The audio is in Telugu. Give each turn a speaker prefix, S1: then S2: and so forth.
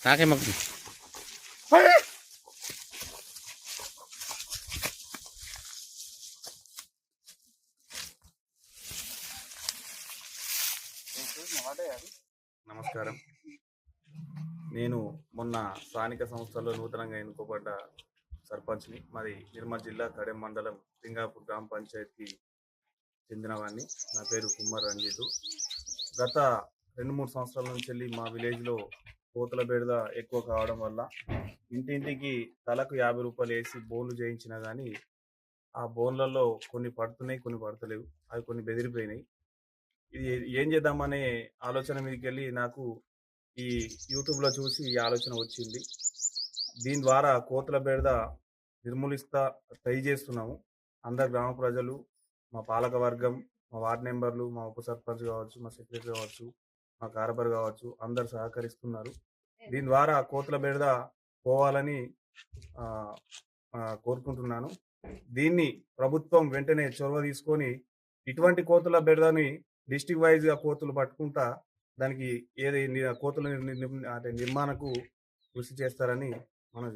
S1: నాకేమవుతుంది?
S2: నమస్కారం. నేను మొన్న స్థానిక సంస్థల్లో నూతనంగా ఎన్నుకోబడ్డ సర్పంచ్ని. మాది నిర్మల్ జిల్లా కడెం మండలం సింగాపూర్ గ్రామ పంచాయతీకి చెందినవాడిని. నా పేరు కుమ్మర్ రంజితు. గత 2-3 సంవత్సరాల నుంచి వెళ్ళి మా విలేజ్లో కోతుల బెడద ఎక్కువ కావడం వల్ల ఇంటింటికి తలకు 50 రూపాయలు వేసి బోన్లు చేయించినా కానీ ఆ బోన్లలో కొన్ని పడుతున్నాయి, కొన్ని పడతలేవు. అవి కొన్ని బెదిరిపోయినాయి. ఇది ఏం చేద్దామనే ఆలోచన మీదకి వెళ్ళి నాకు ఈ యూట్యూబ్లో చూసి ఈ ఆలోచన వచ్చింది. దీని ద్వారా కోతుల బెడద నిర్మూలిస్తా ట్రై చేస్తున్నాము. అందరు గ్రామ ప్రజలు, మా పాలక వర్గం, మా వార్డు మెంబర్లు, మా ఉప సర్పంచ్ కావచ్చు, మా సెక్రటరీ కావచ్చు, మా కార్బర్ కావచ్చు, అందరు సహకరిస్తున్నారు. దీని ద్వారా కోతుల బెడద పోవాలని ఆ, కోరుకుంటున్నాను. దీన్ని ప్రభుత్వం వెంటనే చొరవ తీసుకొని ఇటువంటి కోతుల బెడదని డిస్టిక్ వైజ్గా కోతులు పట్టుకుంటా దానికి కోతుల నిర్మాణకు కృషి చేస్తారని మనం